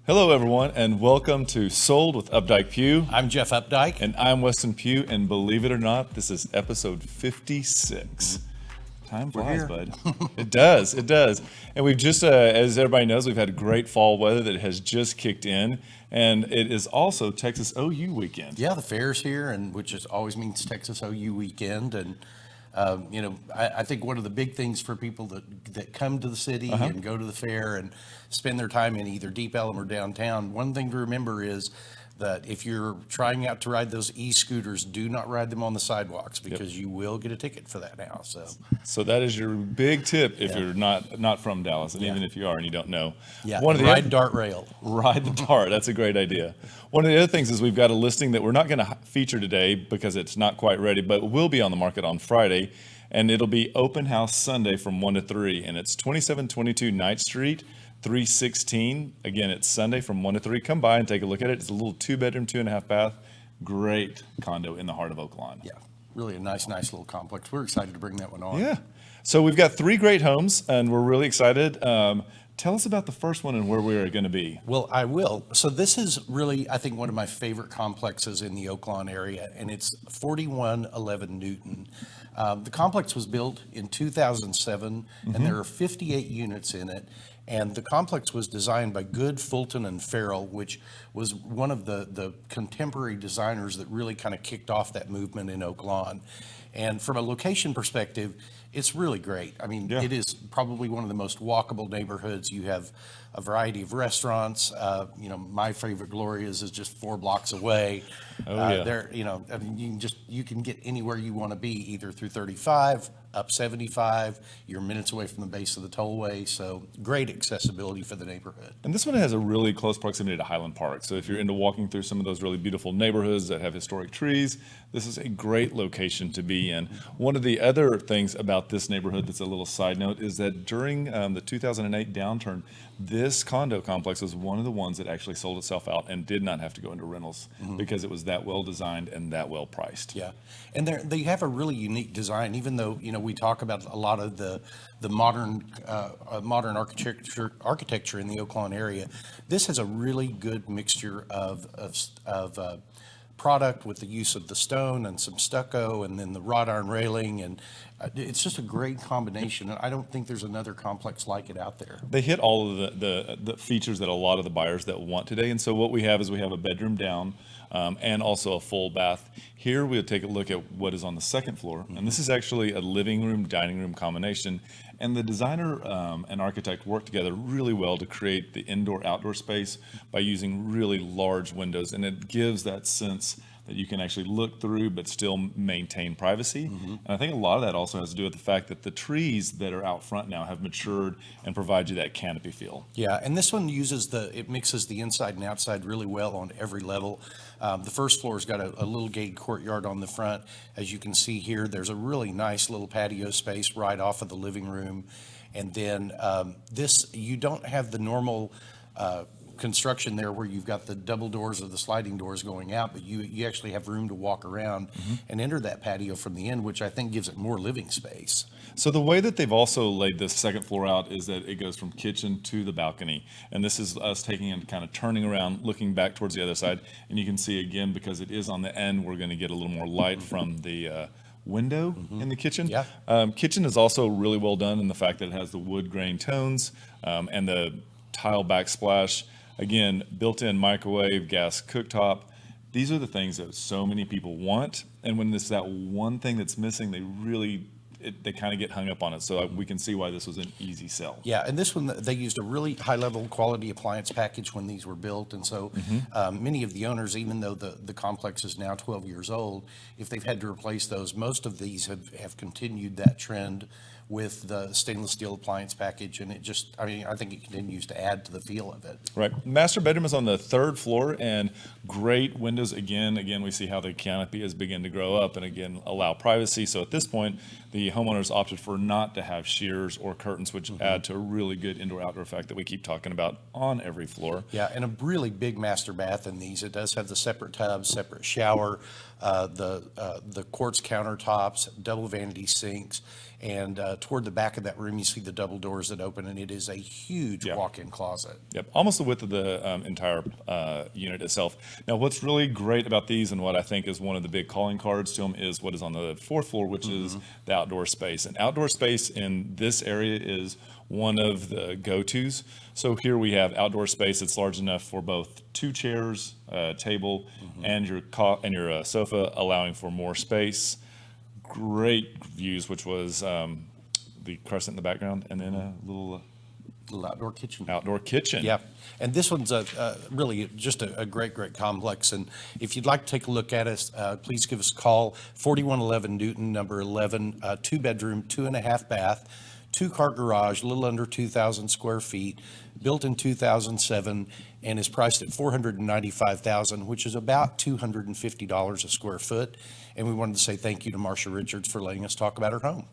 Hello, everyone, and welcome to Sold with Updike Pugh. I'm Jeff Updike. And I'm Weston Pugh, and believe it or not, this is episode 56. Time flies, bud. It does. And we've just, as everybody knows, we've had great fall weather that has just kicked in, and it is also Texas OU weekend. Yeah, the fair's here, and which always means Texas OU weekend. And I think one of the big things for people that come to the city and go to the fair and spend their time in either Deep Ellum or downtown, one thing to remember is that if you're trying out to ride those e-scooters, do not ride them on the sidewalks because you will get a ticket for that now. So that is your big tip if you're not from Dallas, and even if you are and you don't know. Yeah, ride dart rail. Ride the dart. That's a great idea. One of the other things is we've got a listing that we're not going to feature today because it's not quite ready, but will be on the market on Friday, and it'll be open house Sunday from 1 to 3, and it's 2722 Ninth Street. 316. Again, it's Sunday from 1 to 3. Come by and take a look at it. It's a little 2-bedroom, 2.5 bath. Great condo in the heart of Oaklawn. Yeah, really a nice little complex. We're excited to bring that one on. Yeah. So we've got 3 great homes, and we're really excited. Tell us about the first one and where we're going to be. Well, I will. So this is really, I think, one of my favorite complexes in the Oaklawn area, and it's 4111 Newton. The complex was built in 2007, and there are 58 units in it. And the complex was designed by Good, Fulton, and Farrell, which was one of the contemporary designers that really kind of kicked off that movement in Oaklawn. And from a location perspective, it's really great. I mean, it is probably one of the most walkable neighborhoods. You have a variety of restaurants. My favorite, Gloria's, is just 4 blocks away. There, I mean, you can get anywhere you want to be, either through 35, up 75. You're minutes away from the base of the tollway, so great accessibility for the neighborhood. And this one has a really close proximity to Highland Park. So if you're into walking through some of those really beautiful neighborhoods that have historic trees, this is a great location to be in. One of the other things about this neighborhood that's a little side note is that during the 2008 downturn, this condo complex was one of the ones that actually sold itself out and did not have to go into rentals because it was that well designed and that well priced. Yeah, and they have a really unique design. Even though we talk about a lot of the modern architecture in the Oaklawn area, this has a really good mixture of product with the use of the stone and some stucco and then the wrought iron railing, and it's just a great combination, and I don't think there's another complex like it out there. They hit all of the features that a lot of the buyers that want today, and so what we have is we have a bedroom down and also a full bath. Here we'll take a look at what is on the second floor, and this is actually a living room, dining room combination, and the designer and architect worked together really well to create the indoor-outdoor space by using really large windows, and it gives that sense that you can actually look through but still maintain privacy. And I think a lot of that also has to do with the fact that the trees that are out front now have matured and provide you that canopy feel. Yeah, and this one it mixes the inside and outside really well on every level. The first floor's got a little gated courtyard on the front. As you can see here, there's a really nice little patio space right off of the living room. And then you don't have the normal construction there where you've got the double doors or the sliding doors going out, but you actually have room to walk around and enter that patio from the end, which I think gives it more living space. So the way that they've also laid this second floor out is that it goes from kitchen to the balcony, and this is us taking and kind of turning around, looking back towards the other side, and you can see again, because it is on the end, we're going to get a little more light from the window in the kitchen. Kitchen is also really well done in the fact that it has the wood grain tones and the tile backsplash. Again, built-in microwave, gas cooktop. These are the things that so many people want, and when there's that one thing that's missing, they really they kind of get hung up on it. So we can see why this was an easy sell. Yeah, and this one, they used a really high-level quality appliance package when these were built, and so many of the owners, even though the complex is now 12 years old, if they've had to replace those, most of these have continued that trend with the stainless steel appliance package, and it just, I mean, I think it continues to add to the feel of it. Right. Master bedroom is on the 3rd floor, and great windows. Again, we see how the canopy has begun to grow up and again allow privacy. So at this point, the homeowners opted for not to have shears or curtains, which add to a really good indoor-outdoor effect that we keep talking about on every floor. Yeah, and a really big master bath in these. It does have the separate tub, separate shower, the quartz countertops, double vanity sinks, and toward the back of that room, you see the double doors that open, and it is a huge walk-in closet. Yep, almost the width of the entire unit itself. Now, what's really great about these, and what I think is one of the big calling cards to them, is what is on the 4th floor, which is the outdoor space. And outdoor space in this area is one of the go-tos. So here we have outdoor space that's large enough for both 2 chairs, a table, and your sofa, allowing for more space. Great views, which was the crescent in the background, and then a little outdoor kitchen. Outdoor kitchen. Yeah, and this one's really just a great complex. And if you'd like to take a look at us, please give us a call. 4111 Newton, number 11, 2-bedroom, 2.5 bath, 2-car garage, a little under 2,000 square feet, built in 2007, and is priced at $495,000, which is about $250 a square foot. And we wanted to say thank you to Marsha Richards for letting us talk about her home.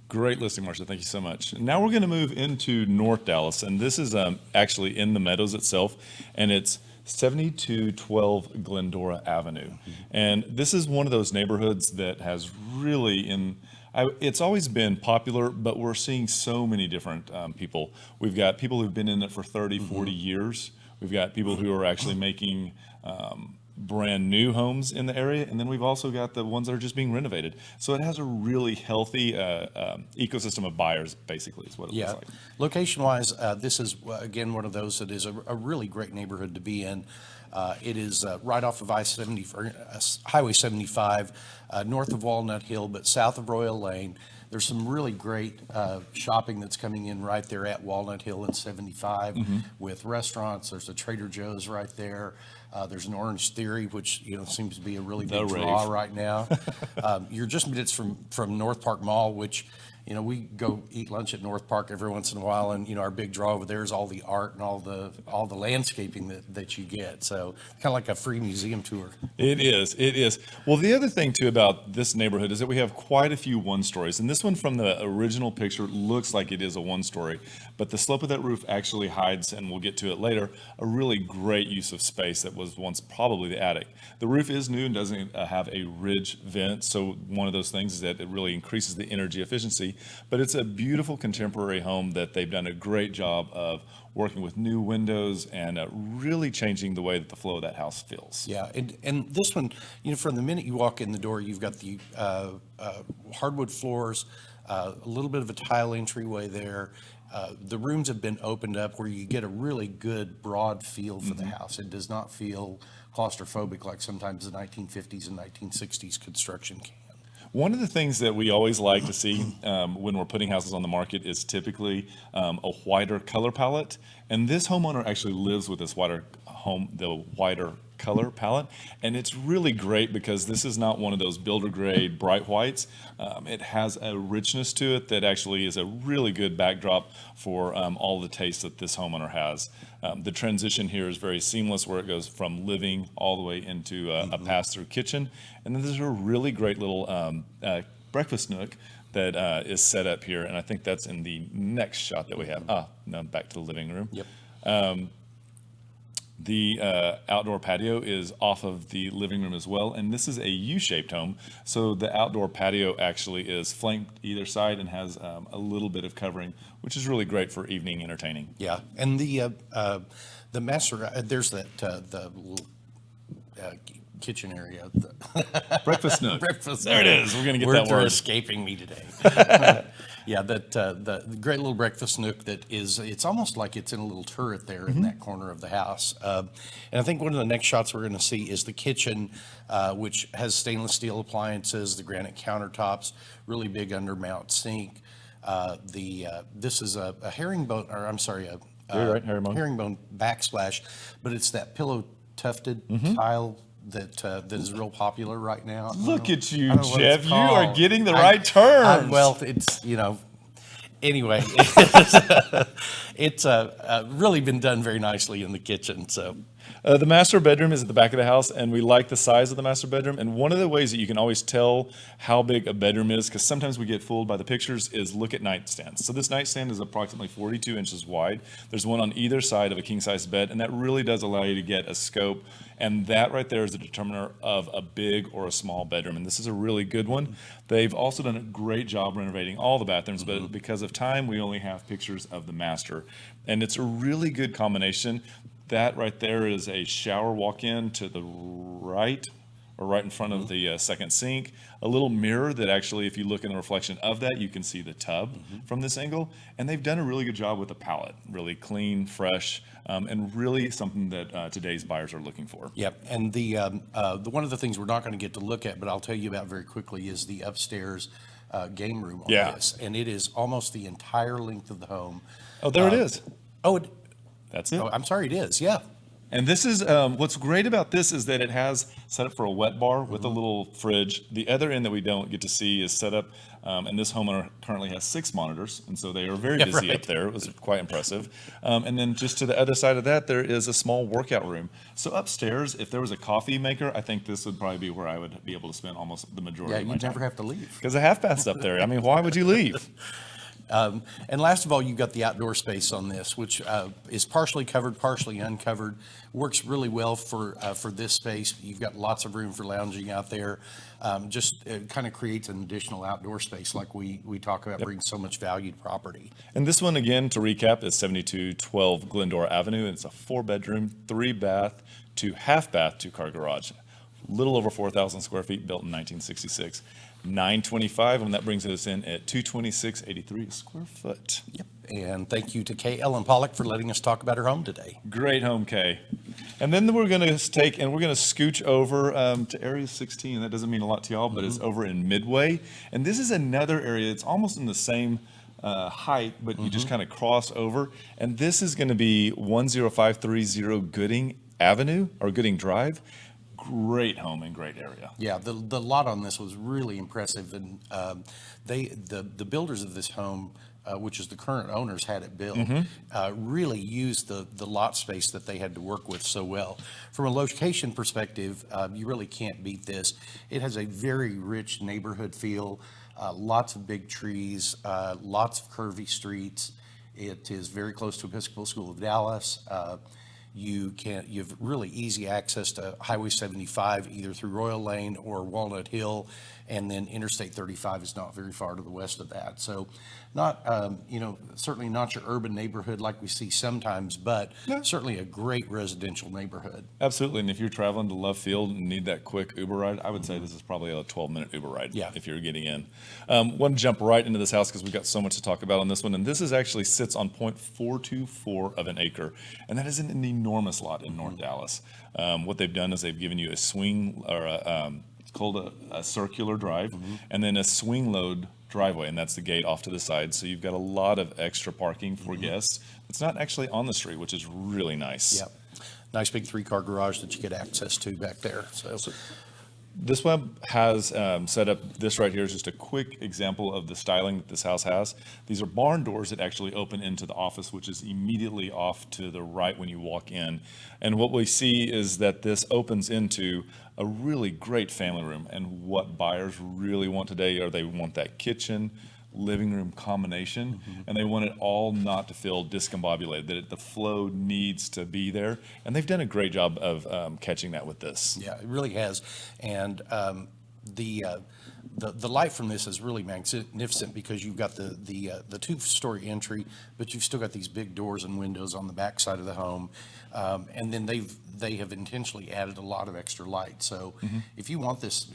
Great listing, Marsha. Thank you so much. Now we're going to move into North Dallas, and this is actually in the Meadows itself, and it's 7212 Glendora Avenue. And this is one of those neighborhoods that has really it's always been popular, but we're seeing so many different people. We've got people who've been in it for 30, 40 years. We've got people who are actually making brand new homes in the area, and then we've also got the ones that are just being renovated. So it has a really healthy ecosystem of buyers, basically, is what it looks like. Location-wise, this is, again, one of those that is a really great neighborhood to be in. It is right off of Highway 75, north of Walnut Hill, but south of Royal Lane. There's some really great shopping that's coming in right there at Walnut Hill and 75 with restaurants. There's a Trader Joe's right there. There's an Orange Theory, which seems to be a really big draw right now. You're just minutes from North Park Mall, which we go eat lunch at North Park every once in a while, and our big draw over there is all the art and all the landscaping that you get. So kind of like a free museum tour. It is. Well, the other thing too about this neighborhood is that we have quite a few 1-stories, and this one from the original picture looks like it is a 1-story, but the slope of that roof actually hides, and we'll get to it later, a really great use of space that was once probably the attic. The roof is new and doesn't have a ridge vent, so one of those things is that it really increases the energy efficiency. But it's a beautiful contemporary home that they've done a great job of working with new windows and really changing the way that the flow of that house feels. Yeah, and this one, from the minute you walk in the door, you've got the hardwood floors, a little bit of a tile entryway there. The rooms have been opened up where you get a really good broad feel for the house. It does not feel claustrophobic like sometimes the 1950s and 1960s construction can. One of the things that we always like to see when we're putting houses on the market is typically a whiter color palette. And this homeowner actually lives with this whiter color palette. And it's really great because this is not one of those builder grade bright whites. It has a richness to it that actually is a really good backdrop for all the tastes that this homeowner has. The transition here is very seamless, where it goes from living all the way into a pass-through kitchen. And then there's a really great little breakfast nook that is set up here. And I think that's in the next shot that we have. No, back to the living room. Yep. The outdoor patio is off of the living room as well, and this is a U-shaped home, so the outdoor patio actually is flanked either side and has a little bit of covering, which is really great for evening entertaining. Yeah, and the master, there's that the little kitchen area. Breakfast nook. Breakfast. There it is. We're going to get Words that word. are escaping me today. Yeah, the great little breakfast nook that is, it's almost like it's in a little turret there in that corner of the house. And I think one of the next shots we're going to see is the kitchen, which has stainless steel appliances, the granite countertops, really big undermount sink. This is a herringbone, or I'm sorry, You're right, herringbone. herringbone backsplash, but it's that pillow tufted tile that is real popular right now. Look at you, I don't know what it's Jeff. You are called. getting the right terms. Well, it's, anyway, it's really been done very nicely in the kitchen. So The master bedroom is at the back of the house, and we like the size of the master bedroom. And one of the ways that you can always tell how big a bedroom is, because sometimes we get fooled by the pictures, is look at nightstands. So this nightstand is approximately 42 inches wide. There's one on either side of a king-size bed, and that really does allow you to get a scope. And that right there is the determiner of a big or a small bedroom. And this is a really good one. They've also done a great job renovating all the bathrooms, but because of time, we only have pictures of the master. And it's a really good combination. That right there is a shower walk-in to the right, or right in front of the second sink. A little mirror that actually, if you look in the reflection of that, you can see the tub from this angle. And they've done a really good job with the palette. Really clean, fresh, and really something that today's buyers are looking for. Yep, and the one of the things we're not going to get to look at, but I'll tell you about very quickly, is the upstairs game room on this, and it is almost the entire length of the home. Oh, there it is. Oh, That's it. I'm sorry, it is. Yeah. And this is, what's great about this is that it has set up for a wet bar with a little fridge. The other end that we don't get to see is set up, and this homeowner currently has 6 monitors, and so they are very busy up there. It was quite impressive. And then just to the other side of that, there is a small workout room. So upstairs, if there was a coffee maker, I think this would probably be where I would be able to spend almost the majority of my You'd time. never have to leave. Because the half bath's up there. I mean, why would you leave? And last of all, you've got the outdoor space on this, which is partially covered, partially uncovered. Works really well for this space. You've got lots of room for lounging out there. Just kind of creates an additional outdoor space, like we talk about, brings so much value to property. And this one, again, to recap, is 7212 Glendora Avenue. It's a 4-bedroom, 3-bath, 2-half-bath, 2-car garage. Little over 4,000 square feet, built in 1966. 925, and that brings us in at 226.83 a square foot. Yep. And thank you to Kay Ellen Pollock for letting us talk about her home today. Great home, Kay. And then we're going to scooch over to Area 16. That doesn't mean a lot to y'all, but it's over in Midway. And this is another area. It's almost in the same height, but you just kind of cross over. And this is going to be 10530 Gooding Avenue, or Gooding Drive. Great home and great area. Yeah, the lot on this was really impressive, and the builders of this home, which is the current owners, had it built, really used the lot space that they had to work with so well. From a location perspective, you really can't beat this. It has a very rich neighborhood feel, lots of big trees, lots of curvy streets. It is very close to Episcopal School of Dallas. You have really easy access to Highway 75, either through Royal Lane or Walnut Hill, and then Interstate 35 is not very far to the west of that. So not, certainly not your urban neighborhood like we see sometimes, but certainly a great residential neighborhood. Absolutely. And if you're traveling to Love Field and need that quick Uber ride, I would say this is probably a 12-minute Uber ride if you're getting in. Want to jump right into this house because we've got so much to talk about on this one. And this is actually sits on 0.424 of an acre. And that is an enormous lot in North Dallas. What they've done is they've given you a swing, or it's called a circular drive, and then a swing load driveway, and that's the gate off to the side. So you've got a lot of extra parking for guests. It's not actually on the street, which is really nice. Yep. Nice big 3-car garage that you get access to back there. So this web has set up, this right here is just a quick example of the styling that this house has. These are barn doors that actually open into the office, which is immediately off to the right when you walk in. And what we see is that this opens into a really great family room. And what buyers really want today are they want that kitchen, living room combination, and they want it all not to feel discombobulated, that the flow needs to be there. And they've done a great job of catching that with this. Yeah, it really has. And the the light from this is really magnificent because you've got the 2-story entry, but you've still got these big doors and windows on the back side of the home, and then they have intentionally added a lot of extra light. So if you want this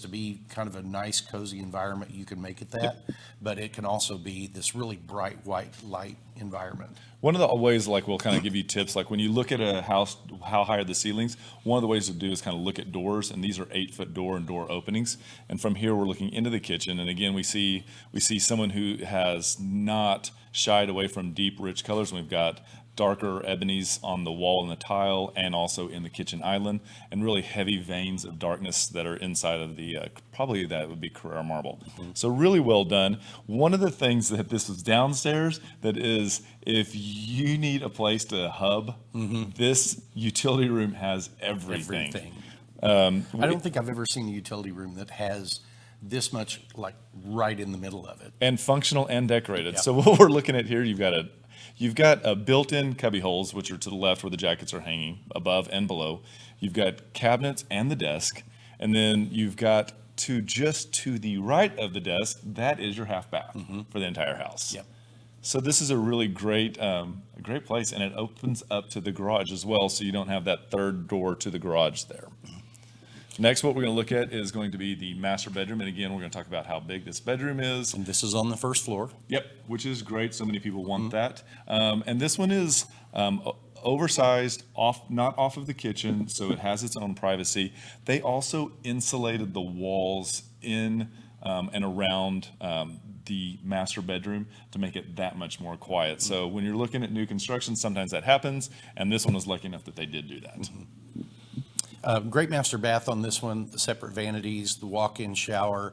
to be kind of a nice, cozy environment, you can make it that. But it can also be this really bright white light environment. One of the ways, like, we'll kind of give you tips, like when you look at a house, how high are the ceilings? One of the ways to do is kind of look at doors, and these are 8-foot door and door openings. And from here, we're looking into the kitchen, and again, we see someone who has not shied away from deep, rich colors. We've got darker ebonies on the wall and the tile, and also in the kitchen island, and really heavy veins of darkness that are inside of the, probably that would be Carrara marble. So really well done. One of the things that this is downstairs that is, if you need a place to hub, this utility room has everything. I don't think I've ever seen a utility room that has this much, like, right in the middle of it. And functional and decorated. Yep. So what we're looking at here, you've got a built-in cubby holes, which are to the left where the jackets are hanging, above and below. You've got cabinets and the desk, and then you've got just to the right of the desk, that is your half bath for the entire house. Yep. So this is a really great place, and it opens up to the garage as well, so you don't have that third door to the garage there. Next, what we're going to look at is going to be the master bedroom. And again, we're going to talk about how big this bedroom is. And this is on the first floor. Yep, which is great. So many people want that. And this one is oversized, not off of the kitchen, so it has its own privacy. They also insulated the walls in and around the master bedroom to make it that much more quiet. So when you're looking at new construction, sometimes that happens. And this one was lucky enough that they did do that. Great master bath on this one, the separate vanities, the walk-in shower.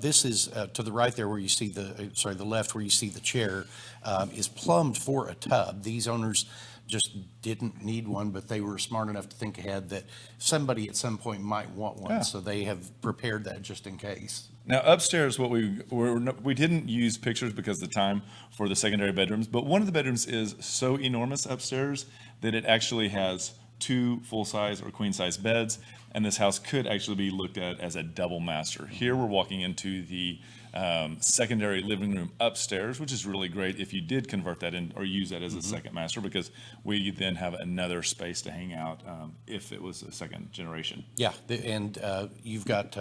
This is to the right there where you see the left where you see the chair is plumbed for a tub. These owners just didn't need one, but they were smart enough to think ahead that somebody at some point might want one. Yeah. So they have prepared that just in case. Now upstairs, we didn't use pictures because of the time for the secondary bedrooms, but one of the bedrooms is so enormous upstairs that it actually has 2 full-size or queen-size beds, and this house could actually be looked at as a double master. Here we're walking into the secondary living room upstairs, which is really great if you did convert that in or use that as a second master, because we then have another space to hang out if it was a second generation. Yeah, and you've got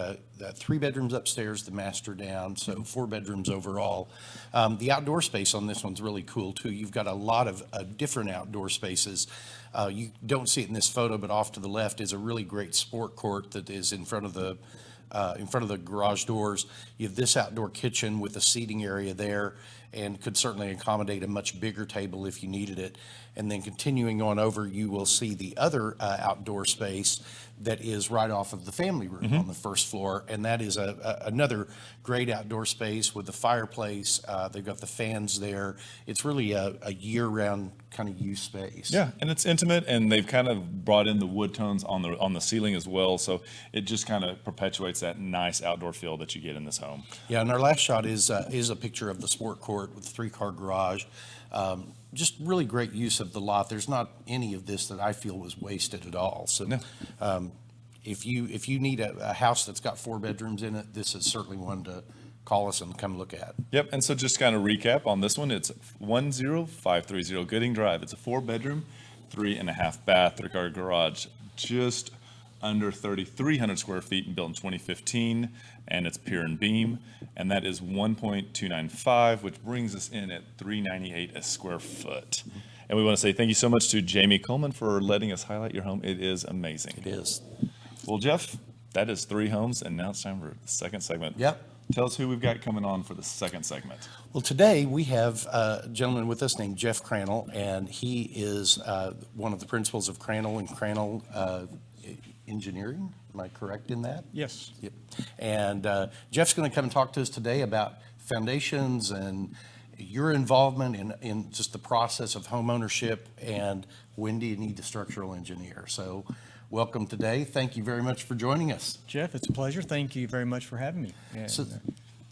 3 bedrooms upstairs, the master down, so 4 bedrooms overall. The outdoor space on this one's really cool too. You've got a lot of different outdoor spaces. You don't see it in this photo, but off to the left is a really great sport court that is in front of the garage doors. You have this outdoor kitchen with a seating area there, and could certainly accommodate a much bigger table if you needed it. And then continuing on over, you will see the other outdoor space that is right off of the family room on the first floor, and that is another great outdoor space with the fireplace. They've got the fans there. It's really a year-round kind of use space. Yeah, and it's intimate, and they've kind of brought in the wood tones on the ceiling as well, so it just kind of perpetuates that nice outdoor feel that you get in this home. Yeah, and our last shot is a picture of the sport court with the 3-car garage. Just really great use of the lot. There's not any of this that I feel was wasted at all. So No. if you need a house that's got 4 bedrooms in it, this is certainly one to call us and come look at. Yep, and so just kind of recap on this one, it's 10530 Gooding Drive. It's a 4-bedroom, 3.5 bath, 3-car garage, just under 3,300 square feet and built in 2015, and it's pier and beam, and that is 1.295, which brings us in at $398 a square foot. And we want to say thank you so much to Jamie Coleman for letting us highlight your home. It is amazing. It is. Well, Jeff, that is 3 homes, and now it's time for the second segment. Yep. Tell us who we've got coming on for the second segment. Well, today we have a gentleman with us named Jeff Crannell, and he is one of the principals of Crannell and Crannell Engineering. Am I correct in that? Yes. Yep. And Jeff's going to come and talk to us today about foundations and your involvement in just the process of home ownership and when do you need a structural engineer. So welcome today. Thank you very much for joining us. Jeff, it's a pleasure. Thank you very much for having me. So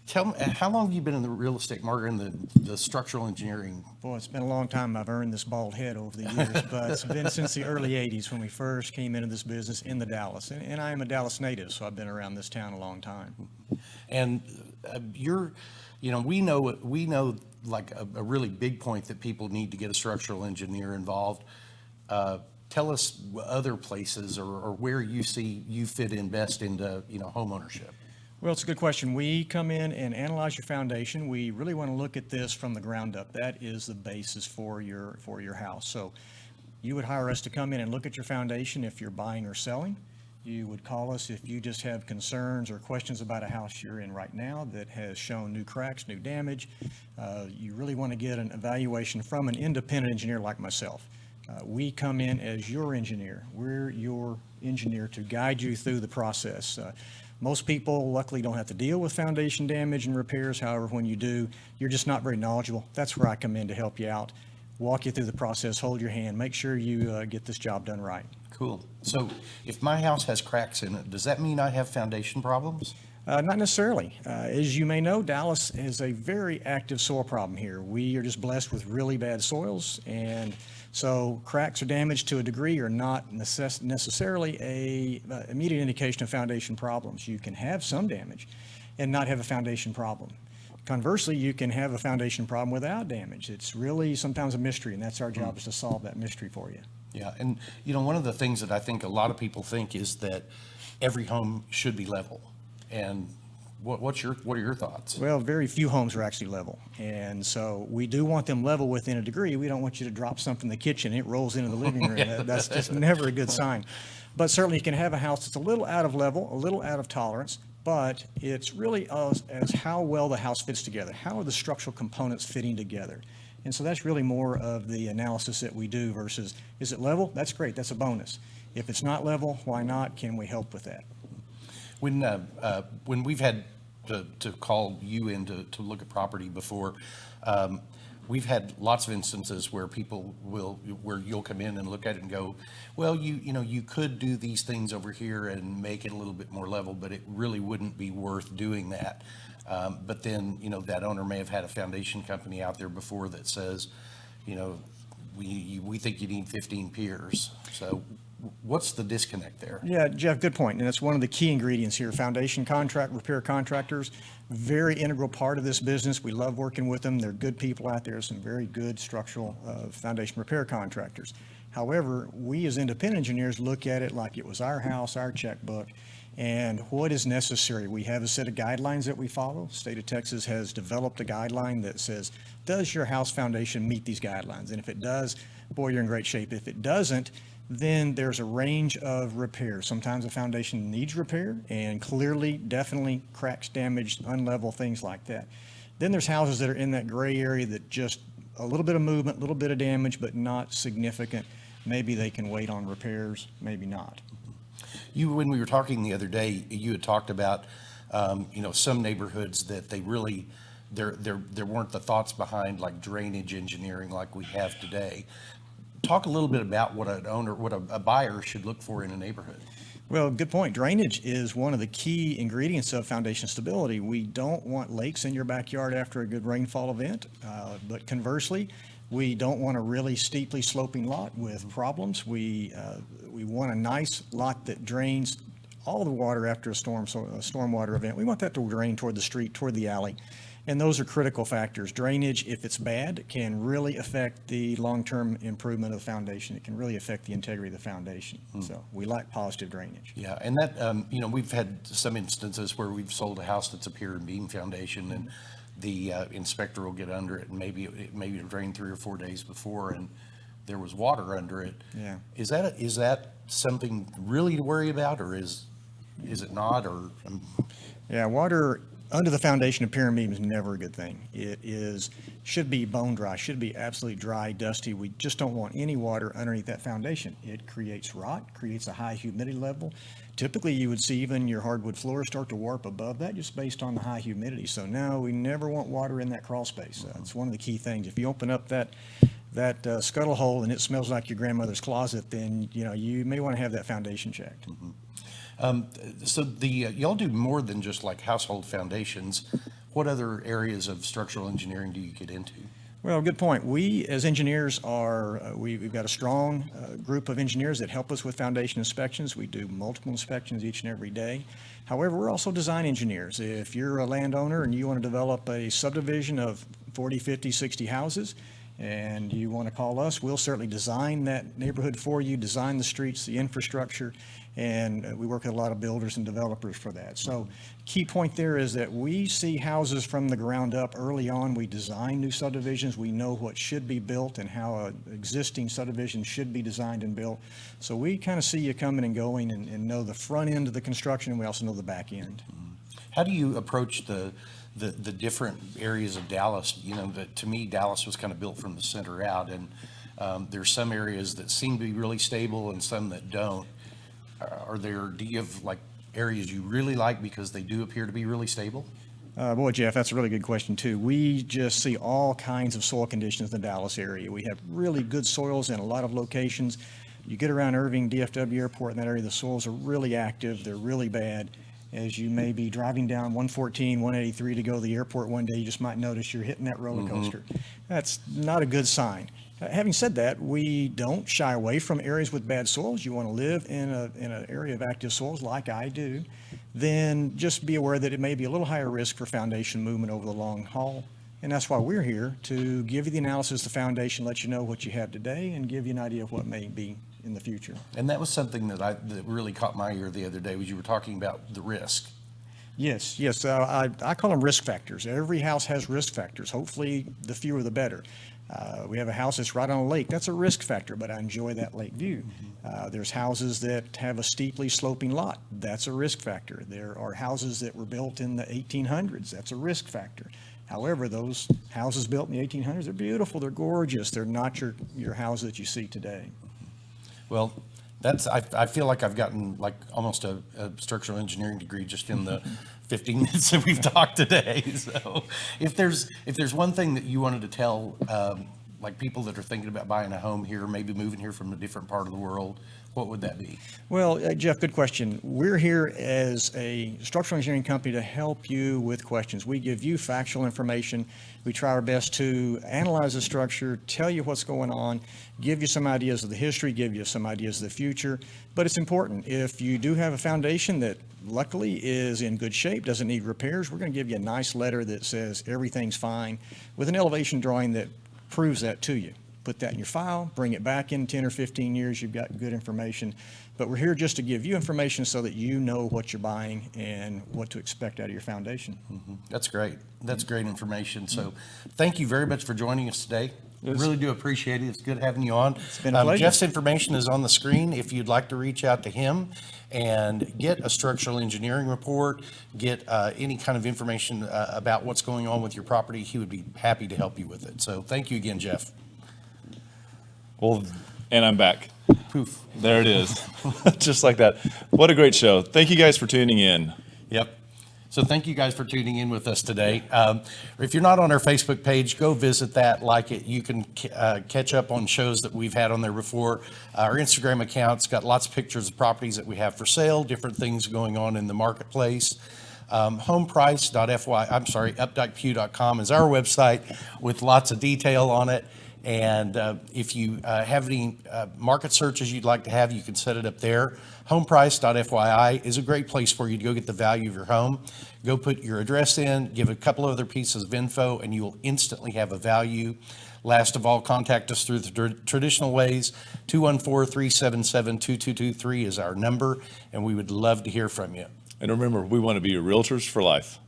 tell me, how long have you been in the real estate market and the structural engineering? Boy, it's been a long time I've earned this bald head over the years, but it's been since the early 80s when we first came into this business in the Dallas. And I am a Dallas native, so I've been around this town a long time. And we know like a really big point that people need to get a structural engineer involved. Tell us other places or where you see you fit in best into, home ownership. Well, it's a good question. We come in and analyze your foundation. We really want to look at this from the ground up. That is the basis for your house. So you would hire us to come in and look at your foundation if you're buying or selling. You would call us if you just have concerns or questions about a house you're in right now that has shown new cracks, new damage. You really want to get an evaluation from an independent engineer like myself. We come in as your engineer. We're your engineer to guide you through the process. Most people luckily don't have to deal with foundation damage and repairs. However, when you do, you're just not very knowledgeable. That's where I come in to help you out, walk you through the process, hold your hand, make sure you get this job done right. Cool. So if my house has cracks in it, does that mean I have foundation problems? Not necessarily. As you may know, Dallas has a very active soil problem here. We are just blessed with really bad soils, and so cracks or damage to a degree are not necessarily a immediate indication of foundation problems. You can have some damage and not have a foundation problem. Conversely, you can have a foundation problem without damage. It's really sometimes a mystery, and that's our job is to solve that mystery for you. Yeah, and one of the things that I think a lot of people think is that every home should be level. And what are your thoughts? Well, very few homes are actually level, and so we do want them level within a degree. We don't want you to drop something in the kitchen, it rolls into the living room. That's just never a good sign. But certainly you can have a house that's a little out of level, a little out of tolerance, but it's really as how well the house fits together. How are the structural components fitting together? And so that's really more of the analysis that we do versus, is it level? That's great, that's a bonus. If it's not level, why not? Can we help with that? When we've had to call you in to look at property before, we've had lots of instances where where you'll come in and look at it and go, well, you could do these things over here and make it a little bit more level, but it really wouldn't be worth doing that. But then, that owner may have had a foundation company out there before that says, we think you need 15 piers. So what's the disconnect there? Yeah, Jeff, good point. And it's one of the key ingredients here. Foundation repair contractors, very integral part of this business. We love working with them. They're good people out there, some very good structural foundation repair contractors. However, we as independent engineers look at it like it was our house, our checkbook, and what is necessary. We have a set of guidelines that we follow. State of Texas has developed a guideline that says, does your house foundation meet these guidelines? And if it does, boy, you're in great shape. If it doesn't, then there's a range of repairs. Sometimes a foundation needs repair, and clearly, definitely cracks, damage, unlevel, things like that. Then there's houses that are in that gray area that just a little bit of movement, a little bit of damage, but not significant. Maybe they can wait on repairs, maybe not. When we were talking the other day, you had talked about, some neighborhoods that they really, there weren't the thoughts behind like drainage engineering like we have today. Talk a little bit about what a buyer should look for in a neighborhood. Well, good point. Drainage is one of the key ingredients of foundation stability. We don't want lakes in your backyard after a good rainfall event, but conversely, we don't want a really steeply sloping lot with problems. We want a nice lot that drains all the water after a stormwater event. We want that to drain toward the street, toward the alley. And those are critical factors. Drainage, if it's bad, can really affect the long-term improvement of the foundation. It can really affect the integrity of the foundation. So we like positive drainage. Yeah, and that, we've had some instances where we've sold a house that's a pier and beam foundation, and the inspector will get under it, and maybe it drained 3 or 4 days before, and there was water under it. Yeah. Is that something really to worry about, or is it not? Or Yeah, water under the foundation of pier and beam is never a good thing. It should be bone dry, should be absolutely dry, dusty. We just don't want any water underneath that foundation. It creates rot, creates a high humidity level. Typically, you would see even your hardwood floors start to warp above that just based on the high humidity. So no, we never want water in that crawl space. It's one of the key things. If you open up that scuttle hole and it smells like your grandmother's closet, then you may want to have that foundation checked. Mm-hmm. So y'all do more than just like household foundations. What other areas of structural engineering do you get into? Well, good point. We, as engineers, we've got a strong group of engineers that help us with foundation inspections. We do multiple inspections each and every day. However, we're also design engineers. If you're a landowner and you want to develop a subdivision of 40, 50, 60 houses, and you want to call us, we'll certainly design that neighborhood for you, design the streets, the infrastructure, and we work with a lot of builders and developers for that. So key point there is that we see houses from the ground up early on. We design new subdivisions. We know what should be built and how an existing subdivision should be designed and built. So we kind of see you coming and going and know the front end of the construction, and we also know the back end. How do you approach the different areas of Dallas? You know, to me, Dallas was kind of built from the center out, and there's some areas that seem to be really stable and some that don't. Do you have like areas you really like because they do appear to be really stable? Boy, Jeff, that's a really good question too. We just see all kinds of soil conditions in the Dallas area. We have really good soils in a lot of locations. You get around Irving, DFW Airport, in that area, the soils are really active. They're really bad. As you may be driving down 114, 183 to go to the airport one day, you just might notice you're hitting that roller coaster. That's not a good sign. Having said that, we don't shy away from areas with bad soils. You want to live in an area of active soils like I do, then just be aware that it may be a little higher risk for foundation movement over the long haul. And that's why we're here, to give you the analysis of the foundation, let you know what you have today, and give you an idea of what may be in the future. And that was something that really caught my ear the other day, was you were talking about the risk. Yes. I call them risk factors. Every house has risk factors. Hopefully, the fewer the better. We have a house that's right on a lake. That's a risk factor, but I enjoy that lake view. There's houses that have a steeply sloping lot. That's a risk factor. There are houses that were built in the 1800s. That's a risk factor. However, those houses built in the 1800s, they're beautiful. They're gorgeous. They're not your houses that you see today. Well, I feel like I've gotten like almost a structural engineering degree just in the 15 minutes that we've talked today. So if there's one thing that you wanted to tell like people that are thinking about buying a home here, maybe moving here from a different part of the world, what would that be? Well, Jeff, good question. We're here as a structural engineering company to help you with questions. We give you factual information. We try our best to analyze the structure, tell you what's going on, give you some ideas of the history, give you some ideas of the future. But it's important. If you do have a foundation that luckily is in good shape, doesn't need repairs, we're going to give you a nice letter that says everything's fine with an elevation drawing that proves that to you. Put that in your file, bring it back in 10 or 15 years, you've got good information. But we're here just to give you information so that you know what you're buying and what to expect out of your foundation. Mm-hmm. That's great. That's great information. So thank you very much for joining us today. Really do appreciate it. It's good having you on. It's been a pleasure. Jeff's information is on the screen if you'd like to reach out to him and get a structural engineering report, get any kind of information about what's going on with your property. He would be happy to help you with it. So thank you again, Jeff. Well, and I'm back. Poof. There it is. Just like that. What a great show. Thank you guys for tuning in. Yep. So thank you guys for tuning in with us today. If you're not on our Facebook page, go visit that, like it. You can catch up on shows that we've had on there before. Our Instagram account's got lots of pictures of properties that we have for sale, different things going on in the marketplace. Updikepugh.com is our website with lots of detail on it. And if you have any market searches you'd like to have, you can set it up there. Homeprice.fyi is a great place for you to go get the value of your home. Go put your address in, give a couple other pieces of info, and you will instantly have a value. Last of all, contact us through the traditional ways. 214-377-2223 is our number, and we would love to hear from you. And remember, we want to be your realtors for life.